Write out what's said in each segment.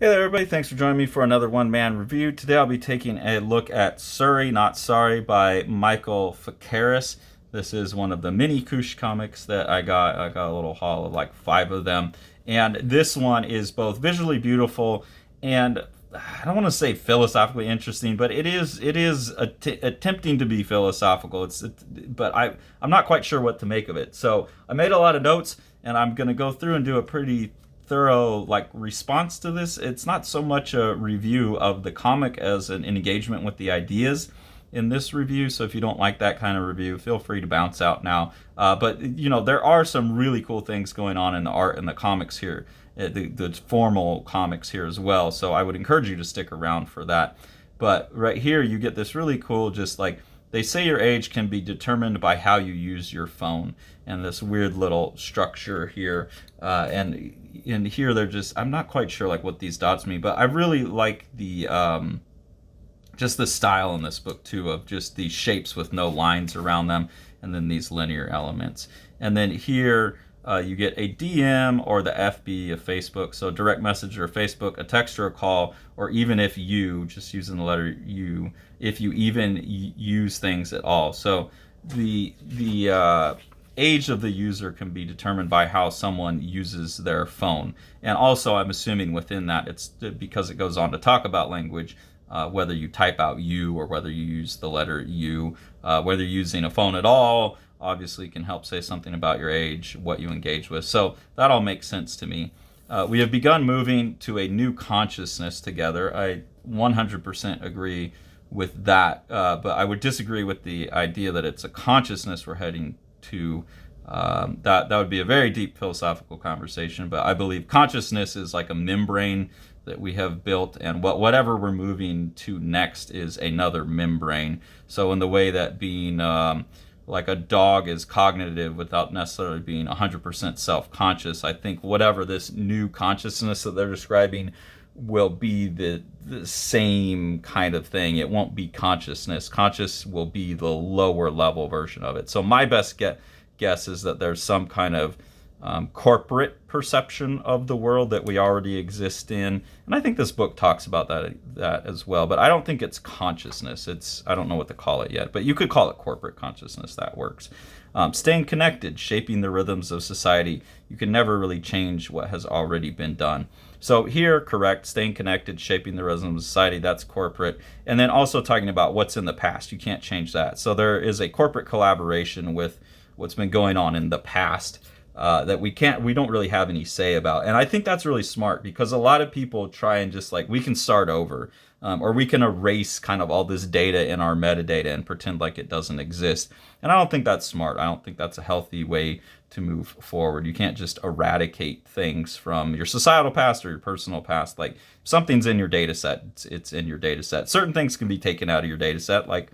Hey there, everybody. Thanks for joining me for another one-man review. Today I'll be taking a look at SRY Not Sorry by Michael Fikaris. This is one of the mini Kush comics that I got. I got a little haul of like 5 of them. And this one is both visually beautiful and I don't want to say philosophically interesting, but it is attempting to be philosophical. But I'm not quite sure what to make of it. So I made a lot of notes, and I'm going to go through and do a pretty thorough response to this. It's not so much a review of the comic as an engagement with the ideas in this review. So if you don't like that kind of review, feel free to bounce out now. But there are some really cool things going on in the art and the comics here, the formal comics here as well. So I would encourage you to stick around for that. But right here you get this really cool, just like they say your age can be determined by how you use your phone, and this weird little structure here. And in here they're just, I'm not quite sure like what these dots mean, but I really like the just the style in this book too, of just these shapes with no lines around them, and then these linear elements. And then here you get a DM or the FB of Facebook, so direct message or Facebook, a text or a call, or even if you, just using the letter U, if you even use things at all. So the age of the user can be determined by how someone uses their phone. And also, I'm assuming within that, it's because it goes on to talk about language, whether you type out U or whether you use the letter U, whether you're using a phone at all, obviously can help say something about your age, what you engage with. So that all makes sense to me. We have begun moving to a new consciousness together. I 100% agree with that, but I would disagree with the idea that it's a consciousness we're heading to. That would be a very deep philosophical conversation, but I believe consciousness is like a membrane that we have built, and whatever we're moving to next is another membrane. So in the way that being like a dog is cognitive without necessarily being 100% self-conscious, I think whatever this new consciousness that they're describing will be the same kind of thing. It won't be consciousness. Conscious will be the lower level version of it. So my best guess is that there's some kind of corporate perception of the world that we already exist in, and I think this book talks about that as well. But I don't think it's consciousness. I don't know what to call it yet, but you could call it corporate consciousness. That works. Staying connected, shaping the rhythms of society. You can never really change what has already been done. So here, correct, staying connected, shaping the rhythms of society, that's corporate. And then also talking about what's in the past. You can't change that. So there is a corporate collaboration with what's been going on in the past that we don't really have any say about. And I think that's really smart, because a lot of people try and just we can start over, or we can erase kind of all this data in our metadata and pretend like it doesn't exist. And I don't think that's smart. I don't think that's a healthy way to move forward. You can't just eradicate things from your societal past or your personal past. Like, something's in your data set, it's in your data set. Certain things can be taken out of your data set, like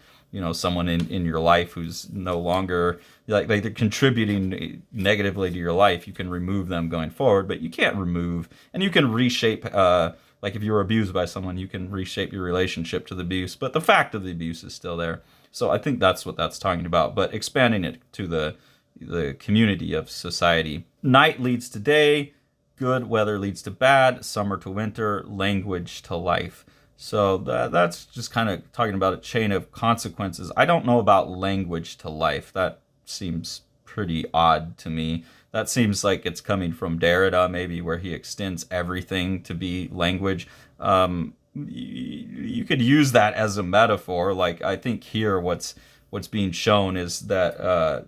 someone in your life who's no longer like they're contributing negatively to your life. You can remove them going forward, but you can't remove, and you can reshape, like if you were abused by someone, you can reshape your relationship to the abuse, but the fact of the abuse is still there. So I think that's what that's talking about, but expanding it to the community of society. Night leads to day, good weather leads to bad, summer to winter, language to life. So that's just kind of talking about a chain of consequences. I don't know about language to life. That seems pretty odd to me. That seems like it's coming from Derrida, maybe, where he extends everything to be language. You could use that as a metaphor. Like, I think here what's being shown is that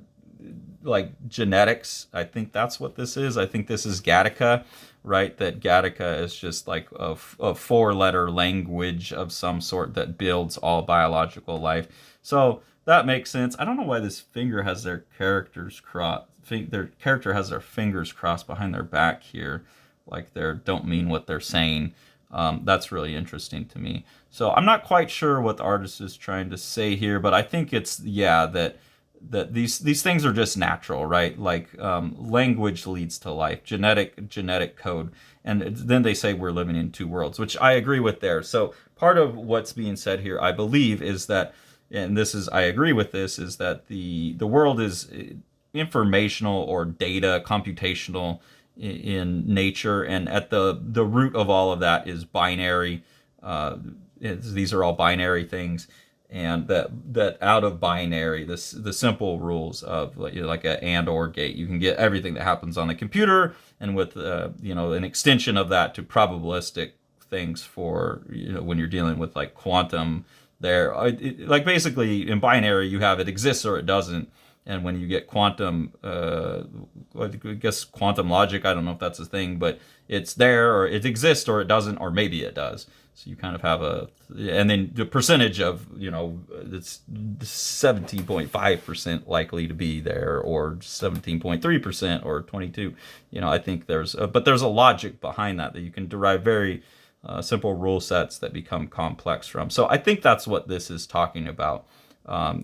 genetics. I think that's what this is. I think this is Gattaca, right? That Gattaca is just like a 4-letter language of some sort that builds all biological life. So that makes sense. I don't know why this finger has their characters crossed. Their character has their fingers crossed behind their back here, like they don't mean what they're saying. That's really interesting to me. So I'm not quite sure what the artist is trying to say here, but I think it's that these things are just natural, right? Like language leads to life, genetic code, and then they say we're living in 2 worlds, which I agree with there. So part of what's being said here, I believe, is that, and I agree with this, is that the world is informational or data, computational, in nature, and at the root of all of that is binary. These are all binary things, and that out of binary, the simple rules of like a and or gate, you can get everything that happens on the computer, and with an extension of that to probabilistic things for when you're dealing with like quantum. Like basically in binary, you have it exists or it doesn't. And when you get quantum, I guess quantum logic, I don't know if that's a thing, but it's there, or it exists, or it doesn't, or maybe it does. So you kind of have and then the percentage of, it's 17.5% likely to be there, or 17.3%, or 22. I think but there's a logic behind that you can derive very simple rule sets that become complex from. So I think that's what this is talking about.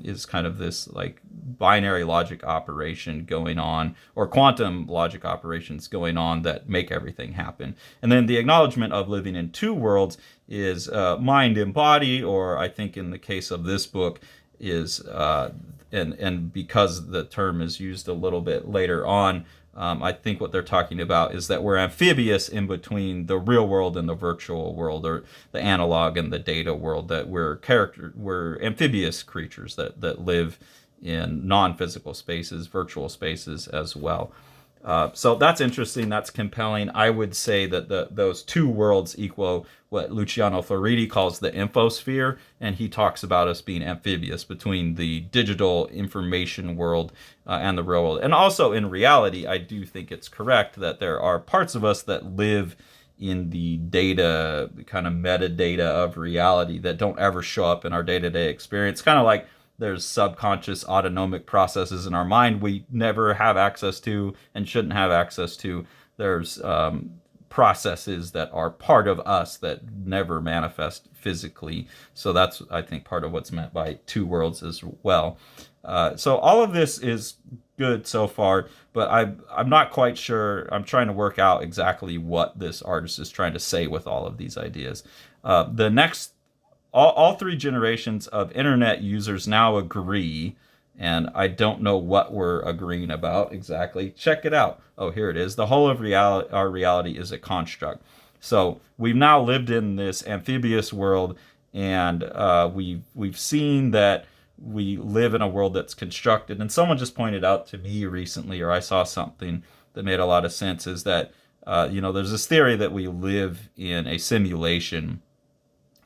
Is kind of this like binary logic operation going on, or quantum logic operations going on that make everything happen. And then the acknowledgement of living in two worlds is mind and body, or I think in the case of this book is, and because the term is used a little bit later on, I think what they're talking about is that we're amphibious in between the real world and the virtual world, or the analog and the data world, that we're amphibious creatures that live in non-physical spaces, virtual spaces as well. So that's interesting. That's compelling. I would say that those two worlds equal what Luciano Floridi calls the infosphere, and he talks about us being amphibious between the digital information world and the real world. And also in reality, I do think it's correct that there are parts of us that live in the data, kind of metadata of reality, that don't ever show up in our day-to-day experience. Kind of like there's subconscious autonomic processes in our mind we never have access to and shouldn't have access to. There's processes that are part of us that never manifest physically. So that's, I think, part of what's meant by two worlds as well. So all of this is good so far, but I'm not quite sure. I'm trying to work out exactly what this artist is trying to say with all of these ideas. The next, all three generations of internet users now agree, and I don't know what we're agreeing about exactly. Check it out. Oh, here it is. The whole of our reality is a construct. So we've now lived in this amphibious world, and we've seen that we live in a world that's constructed. And someone just pointed out to me recently, or I saw something that made a lot of sense, is that there's this theory that we live in a simulation.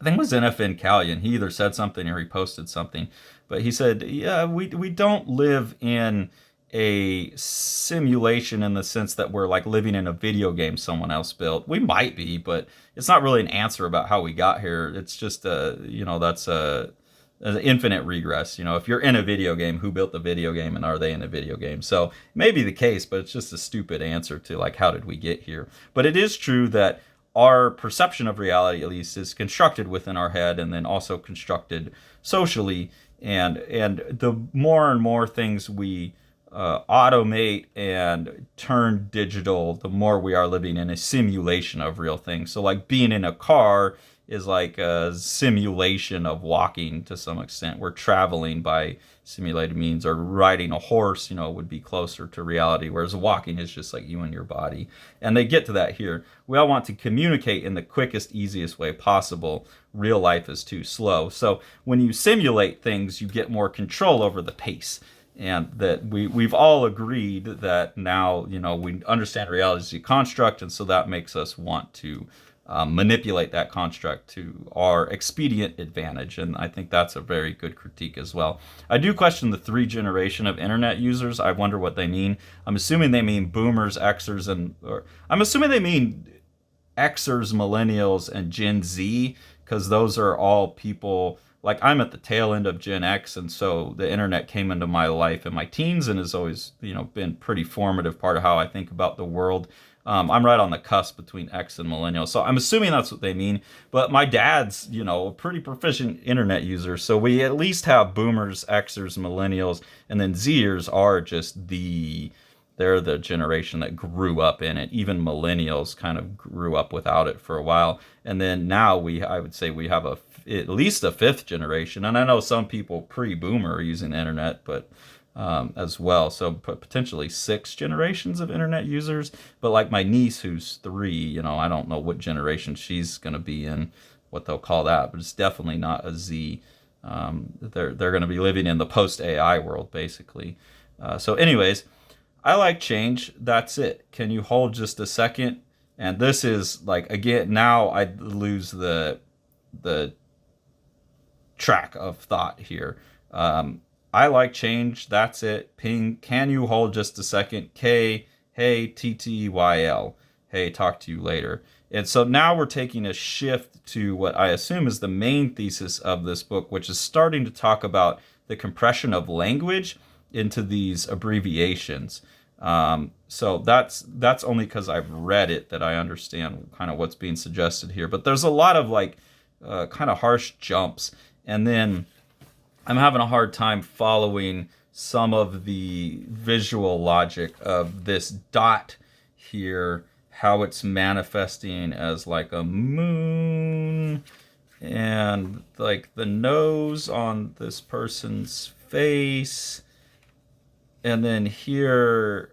I think it was NFN Callion. He either said something or he posted something, but he said, yeah, we don't live in a simulation in the sense that we're like living in a video game someone else built. We might be, but it's not really an answer about how we got here. It's just that's an infinite regress. If you're in a video game, who built the video game, and are they in a video game? So it may be the case, but it's just a stupid answer to like, how did we get here? But it is true that our perception of reality, at least, is constructed within our head, and then also constructed socially. And the more and more things we automate and turn digital, the more we are living in a simulation of real things. So like being in a car is like a simulation of walking to some extent. We're traveling by simulated means, or riding a horse, would be closer to reality, whereas walking is just like you and your body. And they get to that here. We all want to communicate in the quickest, easiest way possible. Real life is too slow. So when you simulate things, you get more control over the pace. And that we've all agreed that now, we understand reality as a construct, and so that makes us want to manipulate that construct to our expedient advantage. And I think that's a very good critique as well. I do question the three generation of internet users. I wonder what they mean. I'm assuming they mean boomers, Xers, I'm assuming they mean Xers, millennials, and Gen Z, because those are all people. Like, I'm at the tail end of Gen X, and so the internet came into my life in my teens and has always, been pretty formative part of how I think about the world. I'm right on the cusp between X and millennial, so I'm assuming that's what they mean. But my dad's, a pretty proficient internet user, so we at least have boomers, Xers, millennials, and then Zers are just they're the generation that grew up in it. Even millennials kind of grew up without it for a while. And then now I would say we have at least a fifth generation. And I know some people pre-boomer are using the internet, but as well. So potentially 6 generations of internet users. But like my niece, who's 3, I don't know what generation she's going to be in, what they'll call that, but it's definitely not a Z. They're going to be living in the post AI world, basically. So, anyways, I like change. That's it. Can you hold just a second? And this is like, again, now I lose the track of thought here. I like change. That's it. Ping. Can you hold just a second? K. Hey, TTYL. Hey, talk to you later. And so now we're taking a shift to what I assume is the main thesis of this book, which is starting to talk about the compression of language into these abbreviations. So that's only because I've read it that I understand kind of what's being suggested here. But there's a lot of like kind of harsh jumps, and then I'm having a hard time following some of the visual logic of this dot here, how it's manifesting as like a moon, and like the nose on this person's face, and then here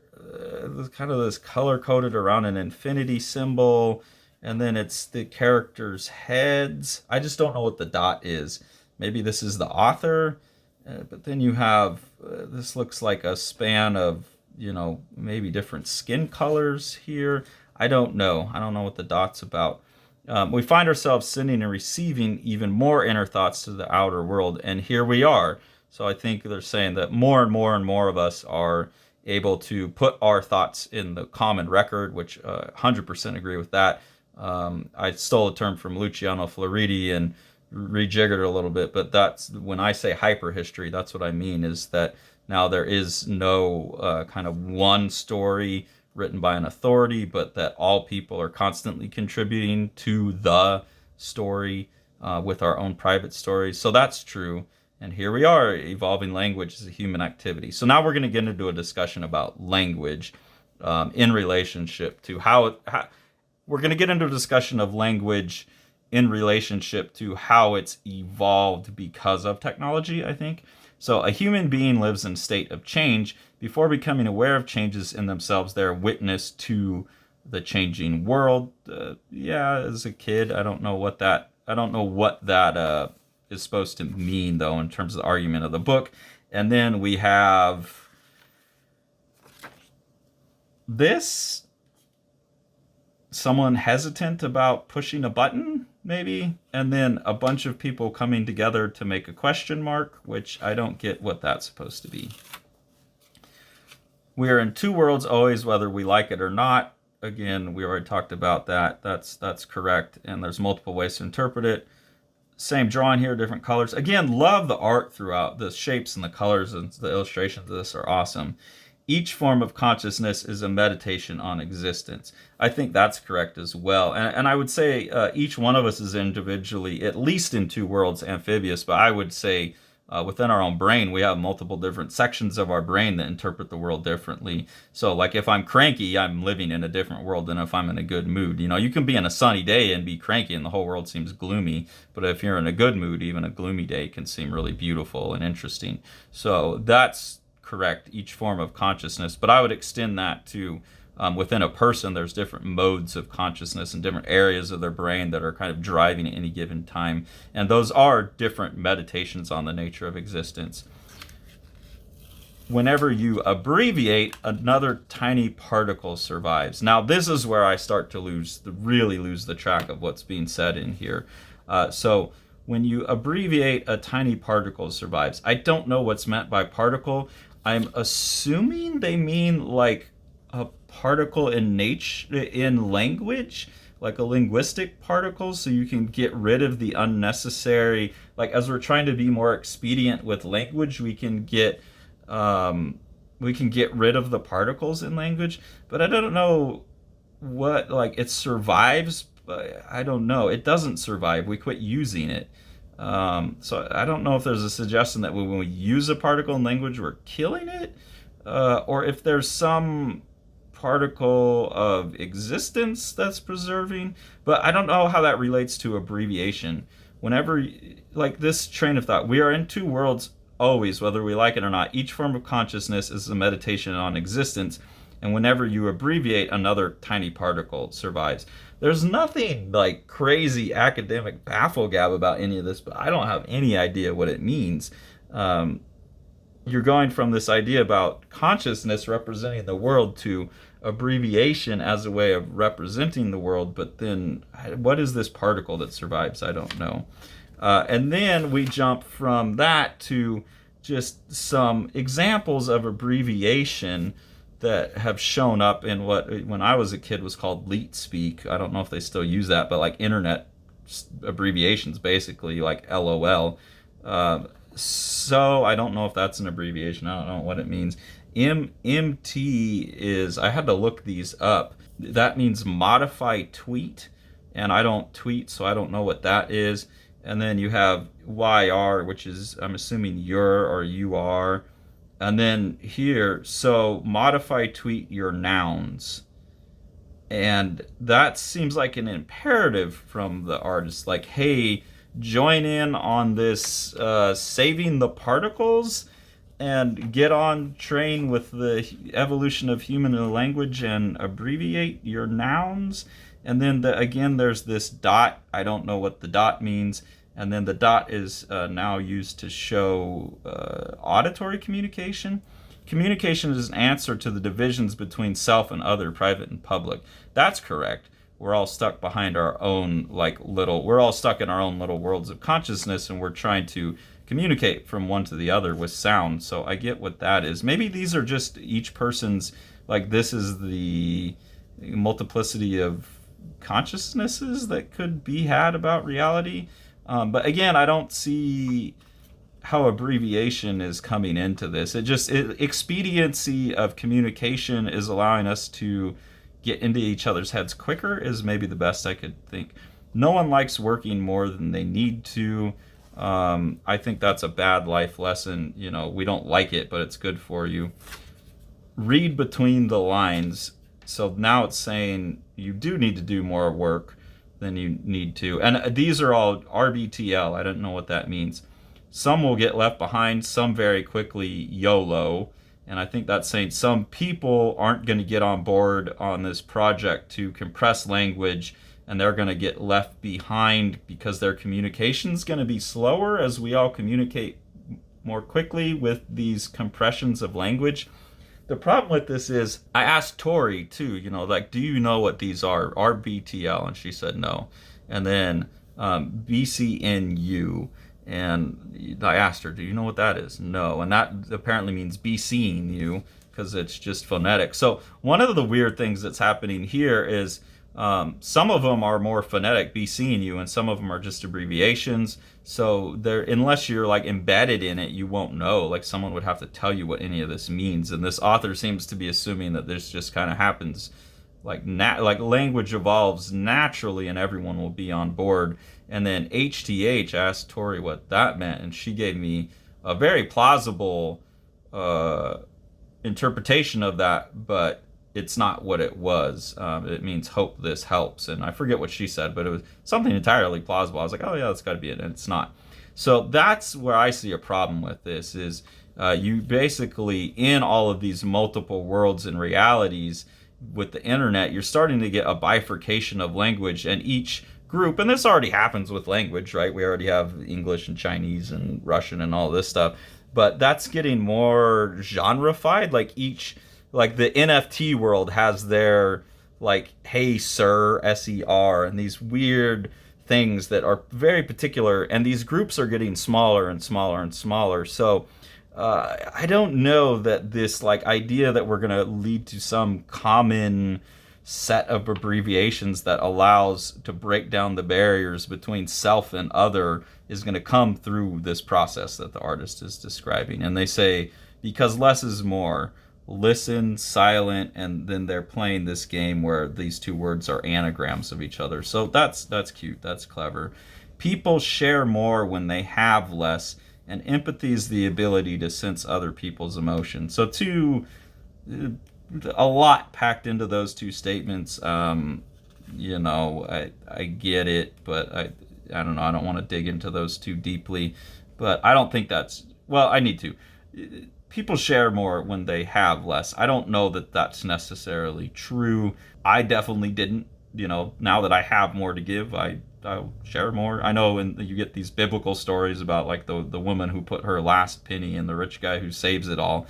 kind of this color coded around an infinity symbol, and then it's the characters' heads. I just don't know what the dot is. Maybe this is the author, but then you have this looks like a span of maybe different skin colors here. I don't know what the dot's about. We find ourselves sending and receiving even more inner thoughts to the outer world, and here we are. So I think they're saying that more and more and more of us are able to put our thoughts in the common record, which 100% agree with that. I stole a term from Luciano Floridi and rejiggered it a little bit, but that's when I say hyperhistory, that's what I mean, is that now there is no kind of one story written by an authority, but that all people are constantly contributing to the story with our own private stories. So that's true. And here we are, evolving language as a human activity. So now we're going to get into a discussion about language in relationship to how we're going to get into a discussion of language in relationship to how it's evolved because of technology, I think. So a human being lives in a state of change. Before becoming aware of changes in themselves, they're witness to the changing world. As a kid, I don't know what that is supposed to mean, though, in terms of the argument of the book. And then we have this, someone hesitant about pushing a button, maybe, and then a bunch of people coming together to make a question mark, which I don't get what that's supposed to be. We are in two worlds always, whether we like it or not. Again, we already talked about that. That's correct, and there's multiple ways to interpret it. Same drawing here, different colors. Again, love the art throughout. The shapes and the colors and the illustrations of this are awesome. Each form of consciousness is a meditation on existence. I think that's correct as well. And I would say each one of us is individually, at least in two worlds, amphibious. But I would say within our own brain, we have multiple different sections of our brain that interpret the world differently. So like if I'm cranky, I'm living in a different world than if I'm in a good mood. You can be in a sunny day and be cranky and the whole world seems gloomy. But if you're in a good mood, even a gloomy day can seem really beautiful and interesting. So that's correct, each form of consciousness. But I would extend that to within a person, there's different modes of consciousness and different areas of their brain that are kind of driving at any given time. And those are different meditations on the nature of existence. Whenever you abbreviate, another tiny particle survives. Now, this is where I start to really lose the track of what's being said in here. So when you abbreviate, a tiny particle survives. I don't know what's meant by particle. I'm assuming they mean like a particle in language, like a linguistic particle, so you can get rid of the unnecessary, like as we're trying to be more expedient with language, we can get rid of the particles in language. But I don't know what, like, it survives, but I don't know. It doesn't survive. We quit using it. So I don't know if there's a suggestion that when we use a particle in language, we're killing it, or if there's some particle of existence that's preserving. But I don't know how that relates to abbreviation. Whenever, like this train of thought, we are in two worlds always, whether we like it or not. Each form of consciousness is a meditation on existence, and whenever you abbreviate, another tiny particle survives. There's nothing like crazy academic bafflegab about any of this, but I don't have any idea what it means. You're going from this idea about consciousness representing the world to abbreviation as a way of representing the world, but then what is this particle that survives? I don't know. And then we jump from that to just some examples of abbreviation that have shown up in what when I was a kid was called leet speak. I don't know if they still use that, but like internet abbreviations, basically like LOL. So I don't know if that's an abbreviation. I don't know what it means. MT is, I had to look these up. That means modify tweet, and I don't tweet, so I don't know what that is. And then you have YR, which is, I'm assuming you're or you are. And then here, so modify tweet your nouns. And that seems like an imperative from the artist. Like, hey, join in on this saving the particles and get on train with the evolution of human language and abbreviate your nouns. And then again, there's this dot. I don't know what the dot means. And then the dot is now used to show auditory communication. Communication is an answer to the divisions between self and other, private and public. That's correct. We're all stuck behind our own we're all stuck in our own little worlds of consciousness, and we're trying to communicate from one to the other with sound. So I get what that is. Maybe these are just each person's, like, this is the multiplicity of consciousnesses that could be had about reality. But again, I don't see how abbreviation is coming into this. Expediency of communication is allowing us to get into each other's heads quicker is maybe the best I could think. No one likes working more than they need to. I think that's a bad life lesson. You know, we don't like it, but it's good for you. Read between the lines. So now it's saying you do need to do more work than you need to. And these are all RBTL. I don't know what that means. Some will get left behind, some very quickly YOLO. And I think that's saying some people aren't going to get on board on this project to compress language, and they're going to get left behind because their communication's going to be slower as we all communicate more quickly with these compressions of language. The problem with this is, I asked Tori too, do you know what these are? RBTL, and she said no. And then BCNU, and I asked her, do you know what that is? No, and that apparently means be seeing you, because it's just phonetic. So one of the weird things that's happening here is some of them are more phonetic, be seeing you, and some of them are just abbreviations. So unless you're like embedded in it, you won't know. Like someone would have to tell you what any of this means. And this author seems to be assuming that this just kind of happens, like language evolves naturally, and everyone will be on board. And then HTH, asked Tori what that meant, and she gave me a very plausible interpretation of that, but it's not what it was. It means hope this helps, and I forget what she said, but it was something entirely plausible. I was like, oh yeah, that's got to be it, and it's not. So that's where I see a problem with this, is you basically, in all of these multiple worlds and realities with the internet, you're starting to get a bifurcation of language, and each group, and this already happens with language, right? We already have English and Chinese and Russian and all this stuff, but that's getting more genrefied. Like the NFT world has their hey sir, SER, and these weird things that are very particular, and these groups are getting smaller and smaller and smaller. So I don't know that this idea that we're going to lead to some common set of abbreviations that allows to break down the barriers between self and other is going to come through this process that the artist is describing. And they say, because less is more, listen, silent, and then they're playing this game where these two words are anagrams of each other. So that's cute, that's clever. People share more when they have less, and empathy is the ability to sense other people's emotions. So a lot packed into those two statements. I get it, but I don't know. I don't want to dig into those too deeply, but I don't think that's well, I need to. People share more when they have less. I don't know that that's necessarily true. I definitely didn't. Now that I have more to give, I'll share more. I know when you get these biblical stories about like the woman who put her last penny and the rich guy who saves it all.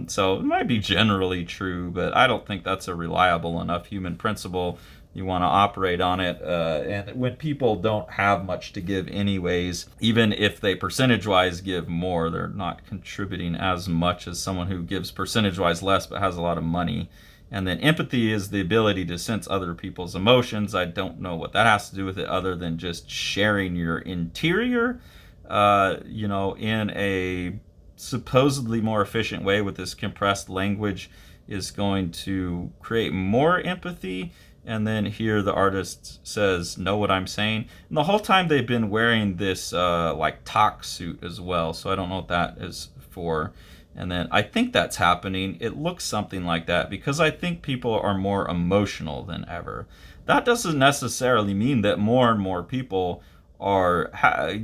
So it might be generally true, but I don't think that's a reliable enough human principle. You want to operate on it. And when people don't have much to give anyways, even if they percentage-wise give more, they're not contributing as much as someone who gives percentage-wise less but has a lot of money. And then empathy is the ability to sense other people's emotions. I don't know what that has to do with it other than just sharing your interior, in a supposedly more efficient way with this compressed language is going to create more empathy. And then here the artist says, know what I'm saying? And the whole time they've been wearing this like talk suit as well. So I don't know what that is for. And then I think that's happening. It looks something like that because I think people are more emotional than ever. That doesn't necessarily mean that more and more people are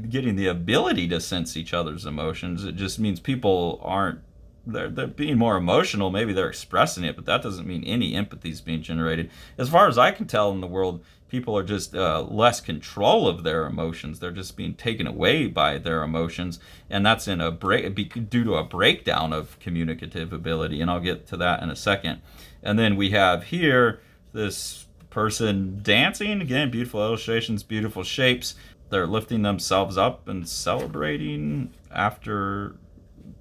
getting the ability to sense each other's emotions. It just means people aren't, they're being more emotional. Maybe they're expressing it, but that doesn't mean any empathy is being generated. As far as I can tell in the world, people are just less control of their emotions. They're just being taken away by their emotions, and that's due to a breakdown of communicative ability, and I'll get to that in a second. And then we have here this person dancing. Again, beautiful illustrations, beautiful shapes. They're lifting themselves up and celebrating after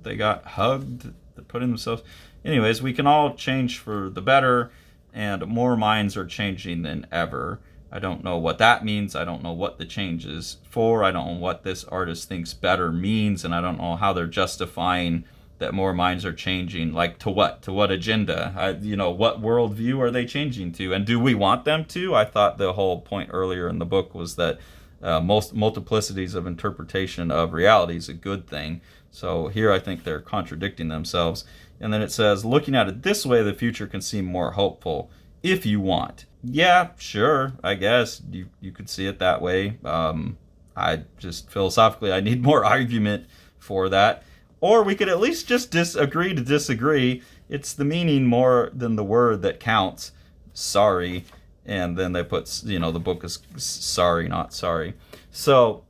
they got hugged. They're putting themselves... Anyways, we can all change for the better, and more minds are changing than ever. I don't know what that means. I don't know what the change is for. I don't know what this artist thinks better means, and I don't know how they're justifying that more minds are changing. Like, to what? To what agenda? What worldview are they changing to? And do we want them to? I thought the whole point earlier in the book was that most multiplicities of interpretation of reality is a good thing. So here I think they're contradicting themselves. And then it says, looking at it this way, the future can seem more hopeful if you want. Yeah, sure, I guess you could see it that way. I just philosophically, I need more argument for that. Or we could at least just disagree to disagree. It's the meaning more than the word that counts. Sorry. And then they put, the book is SRY Not Sorry. So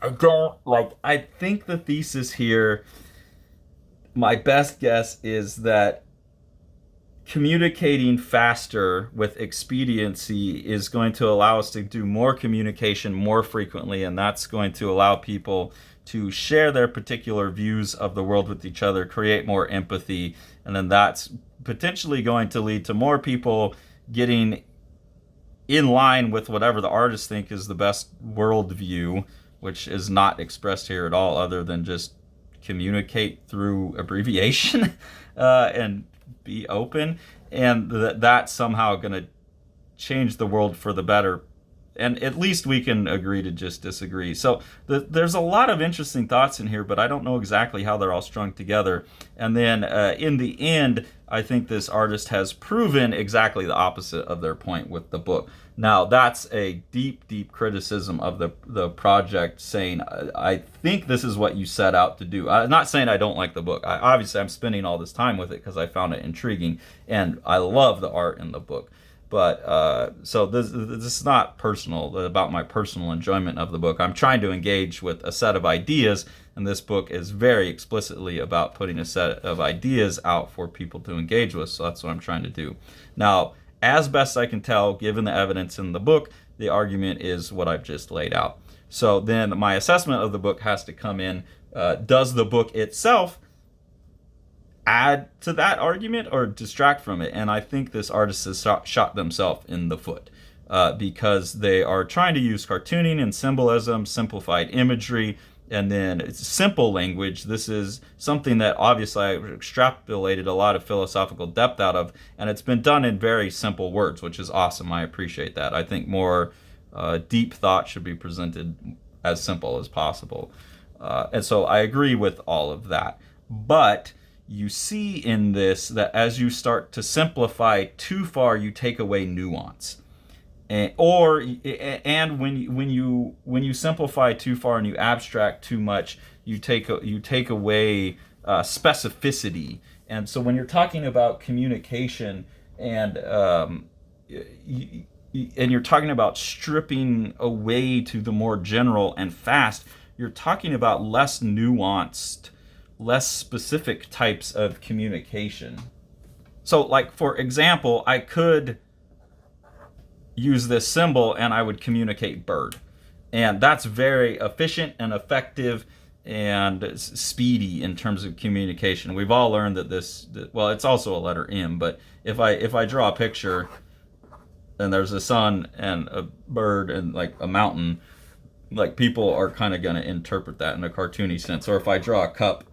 I think the thesis here, my best guess is that communicating faster with expediency is going to allow us to do more communication more frequently, and that's going to allow people to share their particular views of the world with each other, create more empathy, and then that's potentially going to lead to more people getting in line with whatever the artists think is the best worldview, which is not expressed here at all other than just communicate through abbreviation and be open, and that's somehow going to change the world for the better. And at least we can agree to just disagree. So there's a lot of interesting thoughts in here, but I don't know exactly how they're all strung together. And then in the end, I think this artist has proven exactly the opposite of their point with the book. Now, that's a deep, deep criticism of the project, saying, I think this is what you set out to do. I'm not saying I don't like the book. Obviously, I'm spending all this time with it because I found it intriguing, and I love the art in the book. But so this is not personal, about my personal enjoyment of the book. I'm trying to engage with a set of ideas, and this book is very explicitly about putting a set of ideas out for people to engage with. So that's what I'm trying to do. Now, as best I can tell, given the evidence in the book, the argument is what I've just laid out. So then my assessment of the book has to come in. Does the book itself add to that argument or distract from it? And I think this artist has shot themselves in the foot because they are trying to use cartooning and symbolism, simplified imagery, and then it's simple language. This is something that obviously I extrapolated a lot of philosophical depth out of, and it's been done in very simple words, which is awesome. I appreciate that. I think more deep thought should be presented as simple as possible. And so I agree with all of that. But you see in this that as you start to simplify too far, you take away nuance. And when you simplify too far and you abstract too much, you take away specificity. And so when you're talking about communication and and you're talking about stripping away to the more general and fast, you're talking about less nuanced, less specific types of communication. So, like, for example, I could use this symbol and I would communicate bird. And that's very efficient and effective and speedy in terms of communication. We've all learned that well, it's also a letter M, but if I draw a picture and there's a sun and a bird and like a mountain, like people are kind of going to interpret that in a cartoony sense. Or if I draw a cup,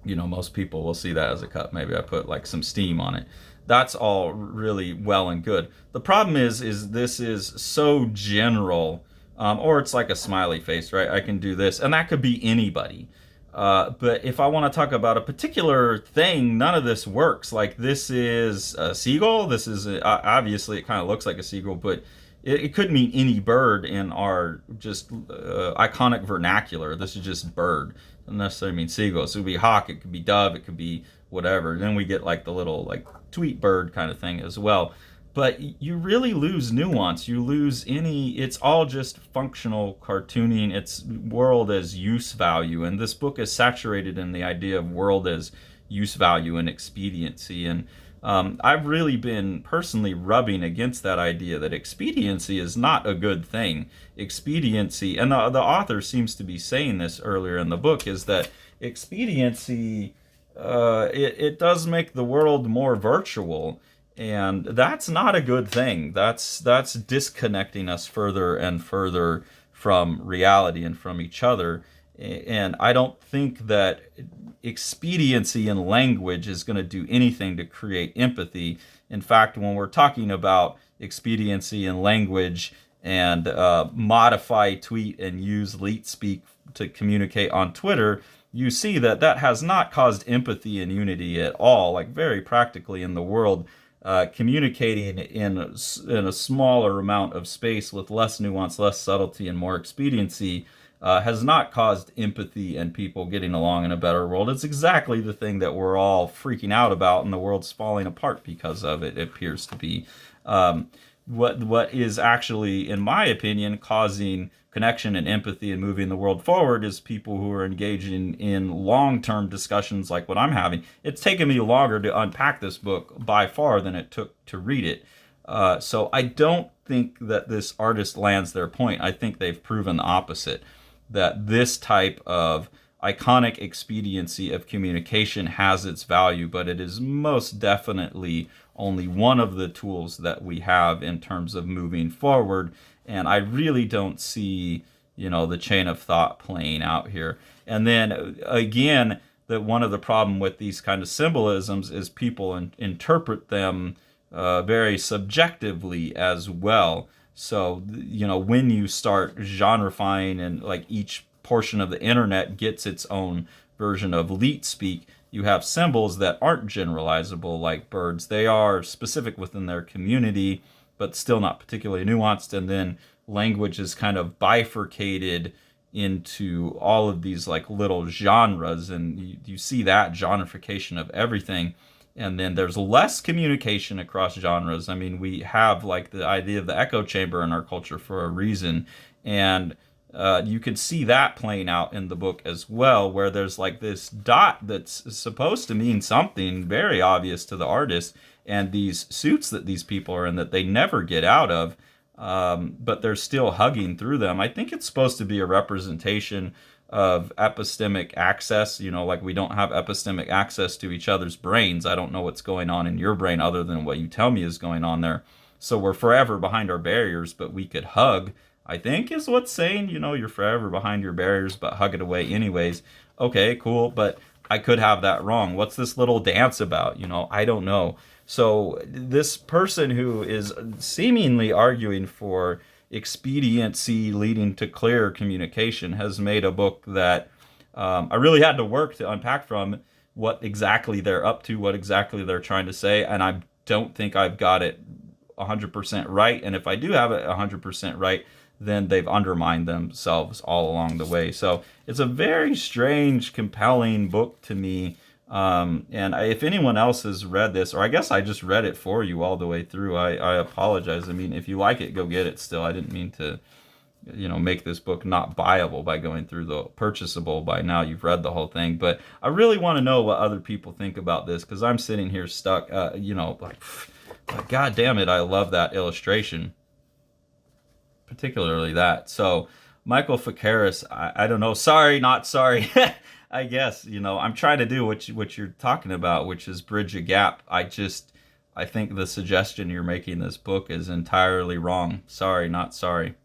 most people will see that as a cup. Maybe I put like some steam on it. That's all really well and good. The problem is this is so general, or it's like a smiley face, right? I can do this, and that could be anybody. But if I want to talk about a particular thing, none of this works. Like, this is a seagull. This is obviously it kind of looks like a seagull, but it could mean any bird in our just iconic vernacular. This is just bird. It doesn't necessarily mean seagull. So it could be hawk. It could be dove. It could be whatever. Then we get like the little like tweet bird kind of thing as well. But you really lose nuance. You lose it's all just functional cartooning. It's world as use value. And this book is saturated in the idea of world as use value and expediency. And I've really been personally rubbing against that idea that expediency is not a good thing. Expediency, and the author seems to be saying this earlier in the book, is that expediency, it does make the world more virtual. And that's not a good thing. That's disconnecting us further and further from reality and from each other. And I don't think that expediency in language is going to do anything to create empathy. In fact, when we're talking about expediency in language and modify tweet and use leet speak to communicate on Twitter, you see that has not caused empathy and unity at all. Like, very practically in the world, communicating in a smaller amount of space with less nuance, less subtlety, and more expediency has not caused empathy and people getting along in a better world. It's exactly the thing that we're all freaking out about, and the world's falling apart because of it, it appears to be. What is actually, in my opinion, causing connection and empathy and moving the world forward is people who are engaging in long-term discussions like what I'm having. It's taken me longer to unpack this book by far than it took to read it. So I don't think that this artist lands their point. I think they've proven the opposite, that this type of iconic expediency of communication has its value, but it is most definitely only one of the tools that we have in terms of moving forward. And I really don't see, the chain of thought playing out here. And then again, that one of the problem with these kind of symbolisms is people interpret them very subjectively as well. So, when you start genrifying and like each portion of the internet gets its own version of leet speak, you have symbols that aren't generalizable like birds. They are specific within their community, but still not particularly nuanced. And then language is kind of bifurcated into all of these like little genres, and you see that genreification of everything. And then there's less communication across genres. I mean, we have like the idea of the echo chamber in our culture for a reason. And you can see that playing out in the book as well, where there's like this dot that's supposed to mean something very obvious to the artist, and these suits that these people are in that they never get out of, but they're still hugging through them. I think it's supposed to be a representation of epistemic access. Like, we don't have epistemic access to each other's brains. I don't know what's going on in your brain other than what you tell me is going on there. So we're forever behind our barriers, but we could hug, I think is what's saying. You're forever behind your barriers, but hug it away anyways. Okay, cool, but I could have that wrong. What's this little dance about? I don't know. So this person who is seemingly arguing for expediency leading to clear communication has made a book that I really had to work to unpack from what exactly they're up to, what exactly they're trying to say, and I don't think I've got it 100% right. And if I do have it 100% right, then they've undermined themselves all along the way. So it's a very strange, compelling book to me. If anyone else has read this, or I guess I just read it for you all the way through, I apologize. I mean, if you like it, go get it still. I didn't mean to, make this book not buyable by going through the purchasable by now you've read the whole thing. But I really want to know what other people think about this, because I'm sitting here stuck, like, God damn it, I love that illustration, particularly that. So Michael Fikaris, I don't know, sorry, not sorry. I guess, I'm trying to do what you're talking about, which is bridge a gap. I think the suggestion you're making this book is entirely wrong. Sorry, not sorry.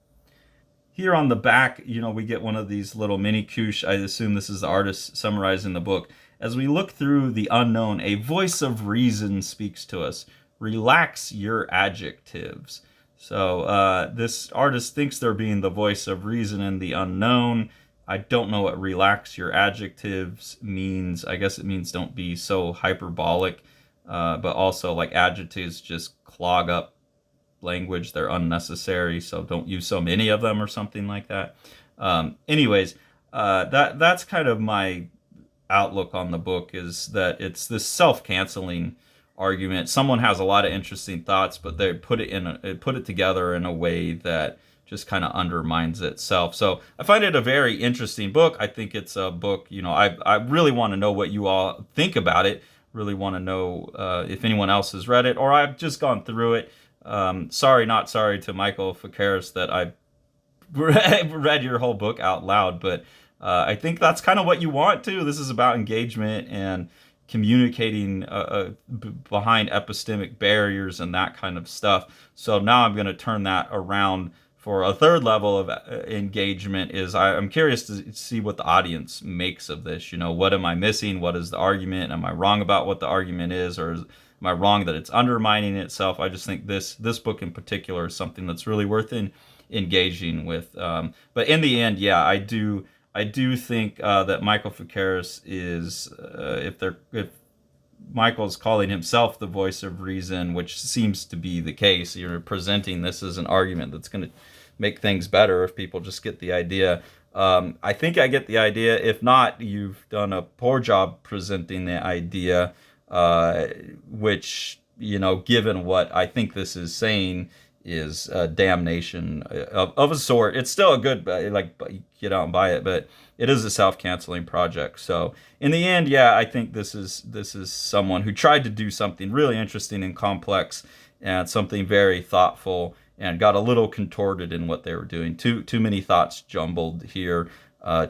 Here on the back, we get one of these little mini couche. I assume this is the artist summarizing the book. As we look through the unknown, a voice of reason speaks to us. Relax your adjectives. So this artist thinks they're being the voice of reason in the unknown. I don't know what relax your adjectives means. I guess it means don't be so hyperbolic, but also like adjectives just clog up language. They're unnecessary, so don't use so many of them or something like that. Anyways, that's kind of my outlook on the book, is that it's this self-canceling argument. Someone has a lot of interesting thoughts, but they put it together in a way that just kind of undermines itself. So I find it a very interesting book. I think it's a book, I really want to know what you all think about it. Really want to know if anyone else has read it, or I've just gone through it. Sorry, not sorry to Michael Fikaris that I read your whole book out loud, but I think that's kind of what you want to. This is about engagement and communicating behind epistemic barriers and that kind of stuff. So now I'm going to turn that around for a third level of engagement. I'm curious to see what the audience makes of this. What am I missing? What is the argument? Am I wrong about what the argument is, or am I wrong that it's undermining itself? I just think this book in particular is something that's really worth engaging with. But in the end, yeah, I do think that Michael Fikaris is, if Michael's calling himself the voice of reason, which seems to be the case. You're presenting this as an argument that's going to make things better if people just get the idea. I think I get the idea. If not, you've done a poor job presenting the idea, which, given what I think this is saying, is damnation of a sort. It's still a good, get out and buy it, but it is a self-canceling project. So in the end, yeah, I think this is someone who tried to do something really interesting and complex, and something very thoughtful, and got a little contorted in what they were doing. Too many thoughts jumbled here.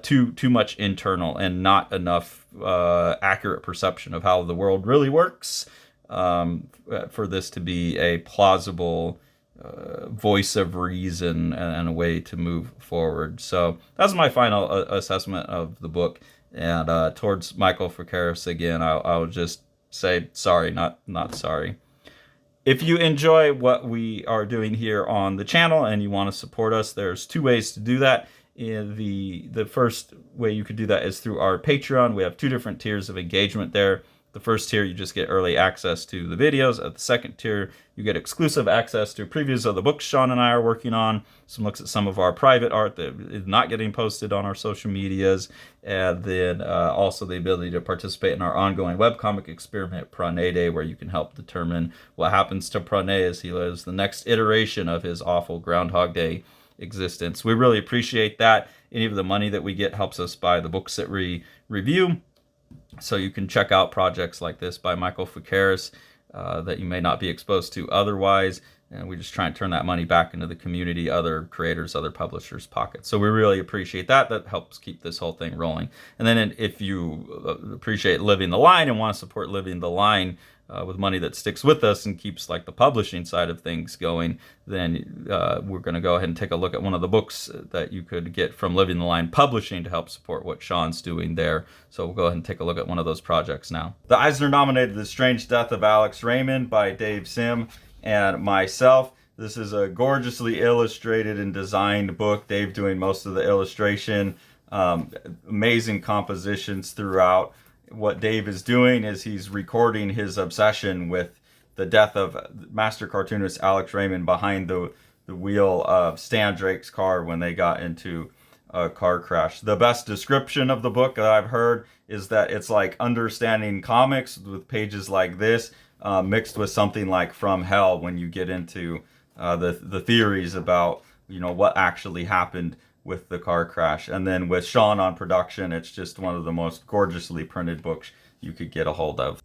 Too much internal and not enough accurate perception of how the world really works for this to be a plausible voice of reason and a way to move forward. So that's my final assessment of the book. And towards Michael Fikaris again, I'll just say sorry, not sorry. If you enjoy what we are doing here on the channel and you want to support us, there's two ways to do that. The first way you could do that is through our Patreon. We have two different tiers of engagement there. The first tier, you just get early access to the videos. At the second tier, you get exclusive access to previews of the books Sean and I are working on, some looks at some of our private art that is not getting posted on our social medias, and then also the ability to participate in our ongoing webcomic experiment, Prane Day, where you can help determine what happens to Prane as he lives the next iteration of his awful Groundhog Day existence. We really appreciate that. Any of the money that we get helps us buy the books that we review. So you can check out projects like this by Michael Fikaris that you may not be exposed to otherwise. And we just try and turn that money back into the community, other creators, other publishers' pockets. So we really appreciate that. That helps keep this whole thing rolling. And then if you appreciate Living the Line and want to support Living the Line with money that sticks with us and keeps like the publishing side of things going, then we're going to go ahead and take a look at one of the books that you could get from Living the Line Publishing to help support what Sean's doing there. So we'll go ahead and take a look at one of those projects now. The Eisner nominated The Strange Death of Alex Raymond by Dave Sim and myself. This is a gorgeously illustrated and designed book. Dave doing most of the illustration. Amazing compositions throughout. What Dave is doing is he's recording his obsession with the death of master cartoonist Alex Raymond behind the the wheel of Stan Drake's car when they got into a car crash. The best description of the book that I've heard is that it's like understanding comics with pages like this, mixed with something like From Hell when you get into the theories about, you know, what actually happened with the car crash. And then with Sean on production, it's just one of the most gorgeously printed books you could get a hold of.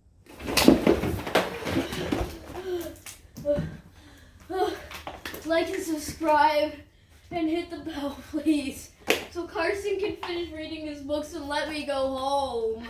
Like and subscribe and hit the bell, please, so Carson can finish reading his books and let me go home.